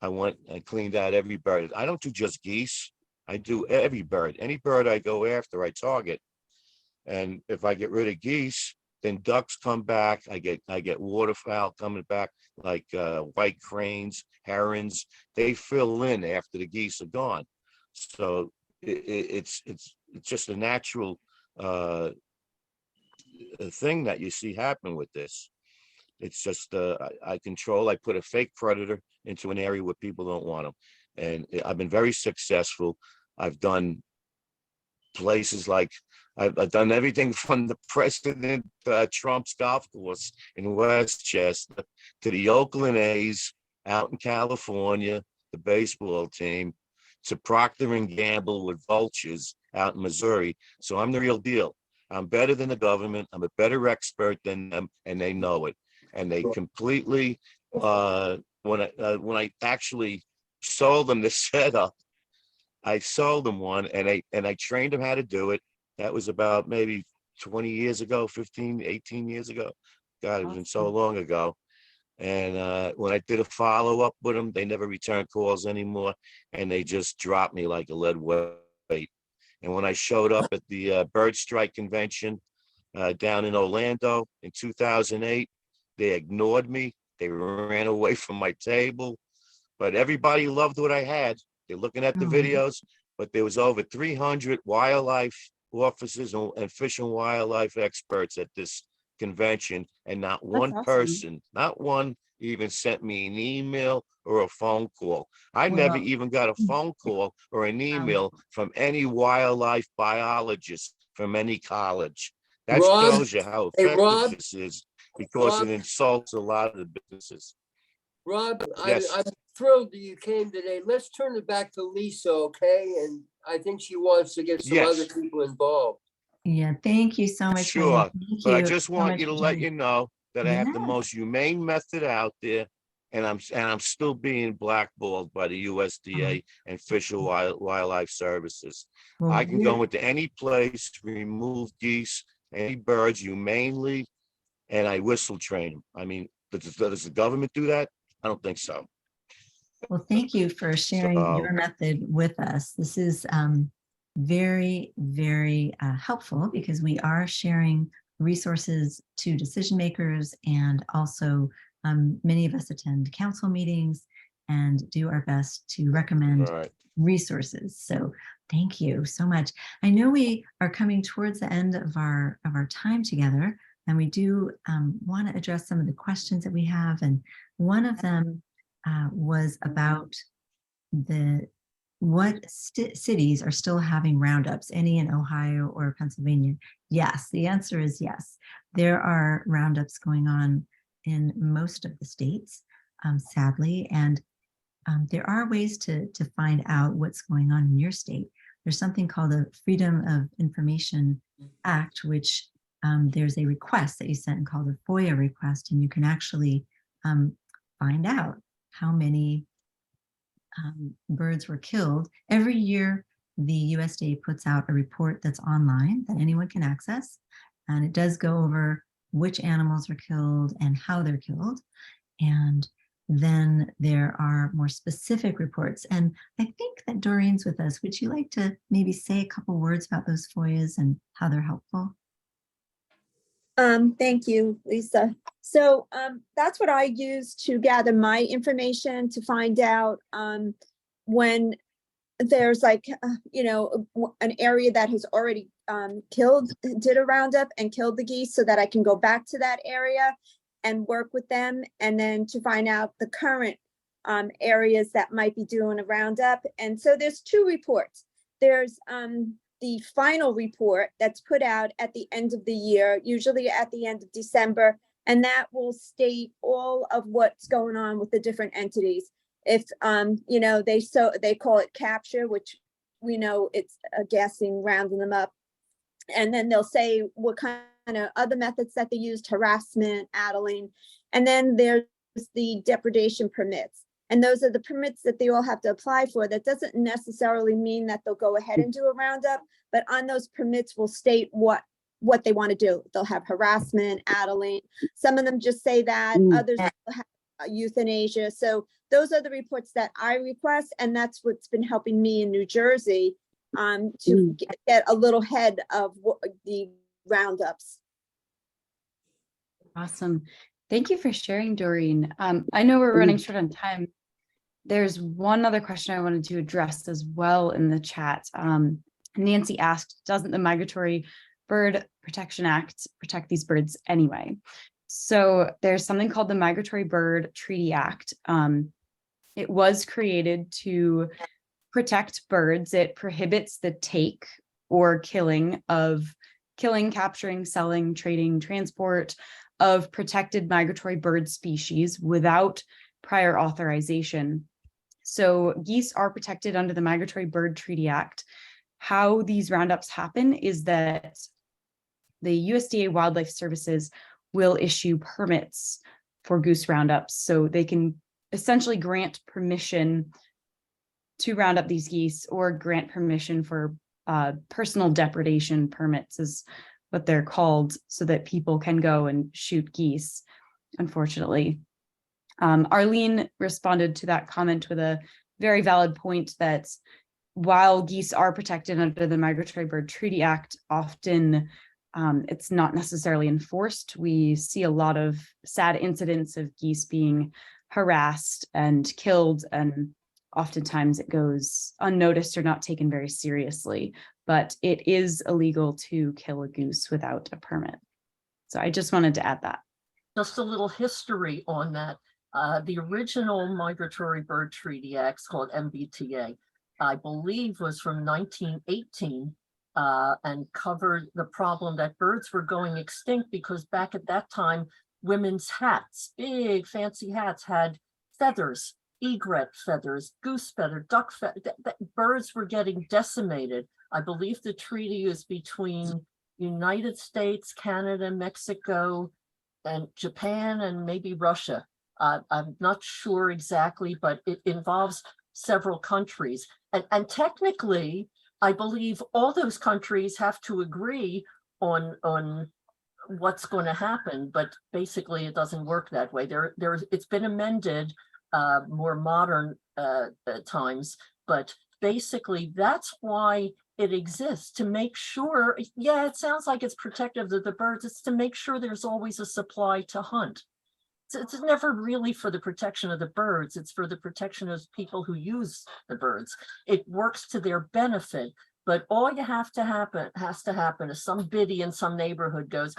I went and cleaned out every bird. I don't do just geese. I do every bird. Any bird I go after, I target. And if I get rid of geese, Then ducks come back. I get waterfowl coming back, like white cranes, herons. They fill in after the geese are gone. So it's just a natural thing that you see happen with this. It's just I put a fake predator into an area where people don't want them, and I've been very successful. I've done places like I've done everything from the President Trump's golf course in Westchester to the Oakland A's out in California, the baseball team, to Procter and Gamble with vultures out in Missouri. So I'm the real deal. I'm better than the government. I'm a better expert than them, and they know it. And they completely, when I actually sold them the setup, I sold them one, and I trained them how to do it. That was about maybe 20 years ago, 15, 18 years ago. God, it was been so long ago. And when I did a follow-up with them, they never returned calls anymore, and they just dropped me like a lead weight. And when I showed up at the Bird Strike Convention down in Orlando in 2008, they ignored me. They ran away from my table, but everybody loved what I had. They're looking at the videos, but there was over 300 wildlife officers and fish and wildlife experts at this convention, and not one person, not one even sent me an email or a phone call. I never even got a phone call or an email from any wildlife biologist from any college. That Rob, shows you how hey, effective Rob, this is, because Rob, it insults a lot of the businesses. Rob, Yes. I'm thrilled that you came today. Let's turn it back to Lisa, okay? And I think she wants to get some other people involved. Yeah, thank you so much. Wayne. Sure, Thank but I you just so want much you to for let joining. you know that I have the Yes. most humane method out there, and I'm still being blackballed by the USDA and Fish and Wildlife Services. Well, I can go into any place, remove geese, any birds humanely, and I whistle train them. I mean, does the government do that? I don't think so. Well, thank you for sharing your method with us. This is very, very helpful, because we are sharing resources to decision makers, and also many of us attend council meetings and do our best to recommend resources. So thank you so much. I know we are coming towards the end of our time together, and we do want to address some of the questions that we have. And one of them was about what cities are still having roundups, any in Ohio or Pennsylvania? Yes, the answer is yes. There are roundups going on in most of the states, sadly, and there are ways to find out what's going on in your state. There's something called the Freedom of Information Act, which there's a request that you sent called a FOIA request, and you can actually find out how many birds were killed. Every year, the USDA puts out a report that's online that anyone can access, and it does go over which animals are killed and how they're killed. And then there are more specific reports. And I think that Doreen's with us. Would you like to maybe say a couple words about those FOIAs and how they're helpful? Thank you, Lisa. So that's what I use to gather my information, to find out when there's like, an area that has already did a roundup and killed the geese, so that I can go back to that area and work with them, and then to find out the current areas that might be doing a roundup. And so there's two reports. There's the final report that's put out at the end of the year, usually at the end of December, and that will state all of what's going on with the different entities. If they call it capture, which we know it's guessing, rounding them up, and then they'll say what kind of other methods that they used, harassment, addling, and then there's the depredation permits. And those are the permits that they all have to apply for. That doesn't necessarily mean that they'll go ahead and do a roundup, but on those permits will state what they want to do. They'll have harassment, addling. Some of them just say that, others will have euthanasia. So those are the reports that I request, and that's what's been helping me in New Jersey to get a little head of the roundups. Awesome. Thank you for sharing, Doreen. I know we're running short on time. There's one other question I wanted to address as well in the chat. Nancy asked, doesn't the Migratory Bird Protection Act protect these birds anyway? So there's something called the Migratory Bird Treaty Act. It was created to protect birds. It prohibits the take or killing, capturing, selling, trading, transport of protected migratory bird species without prior authorization. So geese are protected under the Migratory Bird Treaty Act. How these roundups happen is that the USDA Wildlife Services will issue permits for goose roundups, so they can essentially grant permission to round up these geese or grant permission for personal depredation permits is what they're called, so that people can go and shoot geese, unfortunately. Arlene responded to that comment with a very valid point that while geese are protected under the Migratory Bird Treaty Act, often it's not necessarily enforced. We see a lot of sad incidents of geese being harassed and killed, and oftentimes it goes unnoticed or not taken very seriously, but it is illegal to kill a goose without a permit. So I just wanted to add that. Just a little history on that. The original Migratory Bird Treaty Act, called MBTA, I believe was from 1918, and covered the problem that birds were going extinct because back at that time, women's hats, big fancy hats, had feathers, egret feathers, goose feather, duck feather. Birds were getting decimated. I believe the treaty is between United States, Canada, Mexico, and Japan, and maybe Russia. I'm not sure exactly, but it involves several countries. And technically, I believe all those countries have to agree on what's going to happen, but basically it doesn't work that way. It's been amended more modern times, but basically that's why it exists, to make sure, yeah, it sounds like it's protective of the birds, it's to make sure there's always a supply to hunt. It's never really for the protection of the birds, it's for the protection of people who use the birds. It works to their benefit, but all you has to happen is some biddy in some neighborhood goes,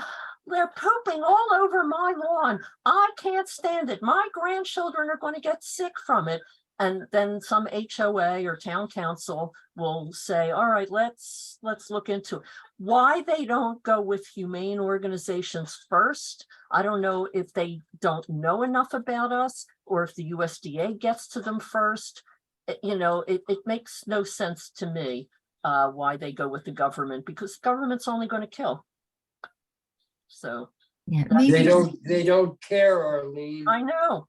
they're pooping all over my lawn, I can't stand it, my grandchildren are going to get sick from it. And then some HOA or town council will say, all right, let's look into it. Why they don't go with humane organizations first, I don't know if they don't know enough about us or if the USDA gets to them first. You know, it makes no sense to me why they go with the government, because government's only going to kill. So Yeah, they don't care, Arlene. I know.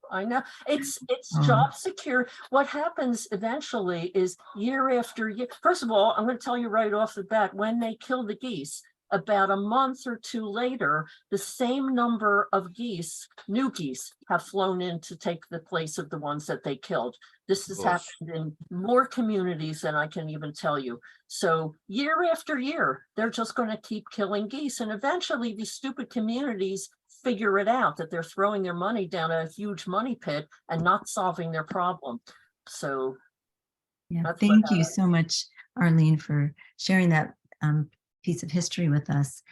It's job secure. What happens eventually is year after year. First of all, I'm going to tell you right off the bat, when they kill the geese, about a month or two later, the same number of geese, new geese, have flown in to take the place of the ones that they killed. This has happened in more communities than I can even tell you. So year after year, they're just going to keep killing geese. And eventually these stupid communities figure it out, that they're throwing their money down a huge money pit and not solving their problem. So yeah, thank you so much, Arlene, for sharing that piece of history with us.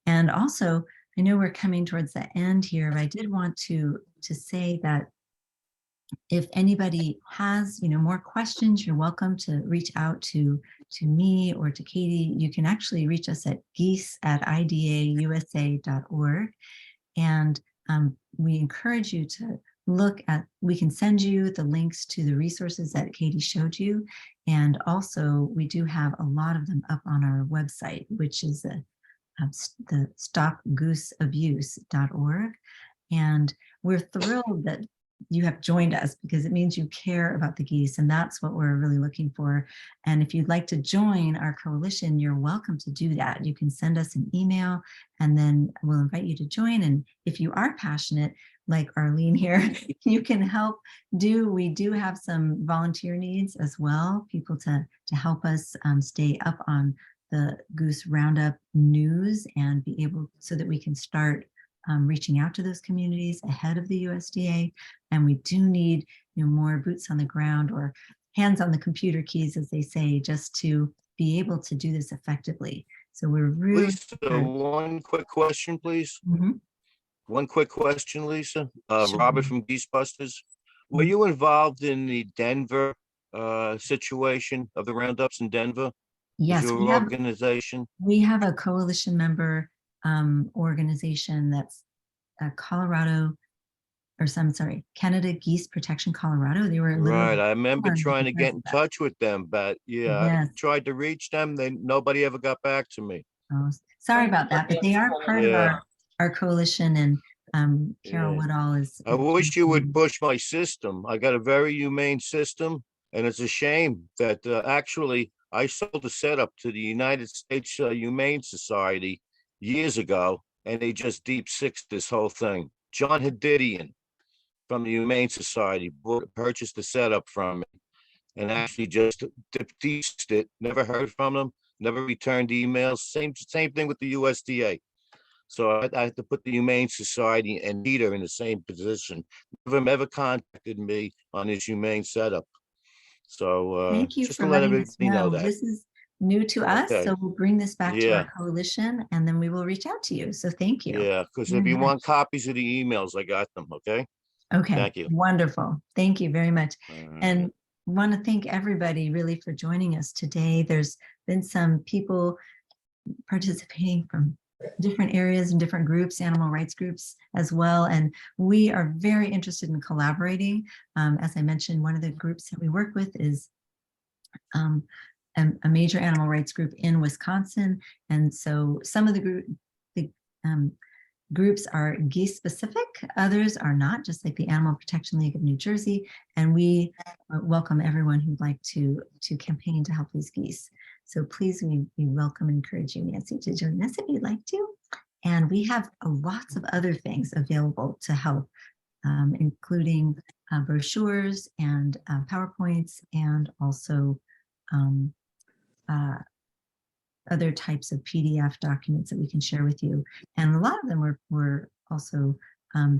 And also, I know we're coming towards the end here, but I did want to say that if anybody has, more questions, you're welcome to reach out to me or to Katie. You can actually reach us at geese@idausa.org. And we encourage you to we can send you the links to the resources that Katie showed you. And also we do have a lot of them up on our website, which is the stopgooseabuse.org. And we're thrilled that you have joined us, because it means you care about the geese, and that's what we're really looking for. And if you'd like to join our coalition, you're welcome to do that. You can send us an email and then we'll invite you to join. And if you are passionate, like Arlene here, you can help. We do have some volunteer needs as well, people to help us stay up on the Goose Roundup news and be able, so that we can start reaching out to those communities ahead of the USDA. And we do need, more boots on the ground or hands on the computer keys, as they say, just to be able to do this effectively. So we're really. Lisa, one quick question, please. Mhm. One quick question, Lisa. Sure. Robert from Geese Busters. Were Mhm. you involved in the Denver situation of the roundups in Denver? Was Yes, your organization? we have a coalition member organization that's Colorado, or some, sorry, Canada Geese Protection Colorado. They were a little Right. I remember on trying to because get in of that. touch with them, but yeah, I Yes. tried to reach them. Nobody ever got back to me. Oh, sorry about that, but they are part of Yeah. our coalition, and Carol Yeah. Woodall is. I wish you would push my system. I got a very humane system, and it's a shame that actually I sold a setup to the United States Humane Society years ago, and they just deep sixed this whole thing. John Hadidian from the Humane Society purchased the setup from me and actually just deep sixed it. Never heard from them, never returned emails. Same thing with the USDA. So I had to put the Humane Society and Peter in the same position. None of them ever contacted me on this humane setup. So Thank you just for to let letting us everybody know know. that. This is new to us, Okay. so we'll bring this back to Yeah. our coalition, and then we will reach out to you. So thank you. Yeah, because if very you much. want copies of the emails, I got them. Okay. Okay, Thank you. wonderful. Thank you very much. All right. And want to thank everybody really for joining us today. There's been some people participating from different areas and different groups, animal rights groups as well. And we are very interested in collaborating. As I mentioned, one of the groups that we work with is a major animal rights group in Wisconsin. And so some of the groups are geese specific, others are not, just like the Animal Protection League of New Jersey. And we welcome everyone who'd like to campaign to help these geese. So please, we welcome and encourage you, Nancy, to join us if you'd like to. And we have lots of other things available to help, including brochures and PowerPoints, and also other types of PDF documents that we can share with you. And a lot of them were also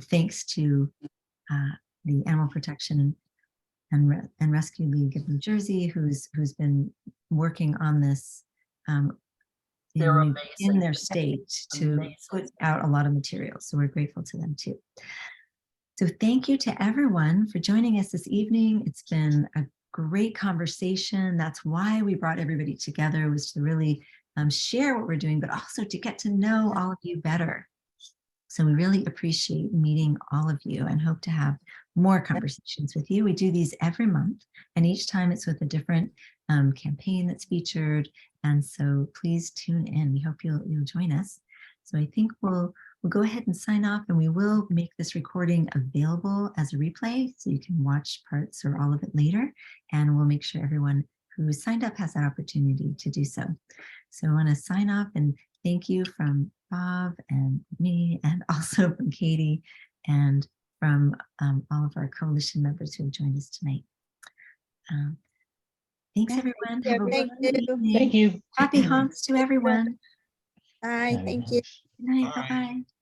thanks to the Animal Protection and Rescue League of New Jersey, who's been working on this They're in amazing. their state to put out a lot of materials. So we're grateful to them too. So thank you to everyone for joining us this evening. It's been a great conversation. That's why we brought everybody together, was to really share what we're doing, but also to get to know all of you better. So we really appreciate meeting all of you and hope to have more conversations with you. We do these every month, and each time it's with a different campaign that's featured. And so please tune in. We hope you'll join us. So I think we'll go ahead and sign off, and we will make this recording available as a replay so you can watch parts or all of it later. And we'll make sure everyone who signed up has that opportunity to do so. So I want to sign off and thank you from Bob and me, and also from Katie, and from all of our coalition members who have joined us tonight. Thanks, everyone. Have a Thank wonderful you. evening. Thank you. Happy haunts to everyone. Bye, thank you. Good night. Bye-bye.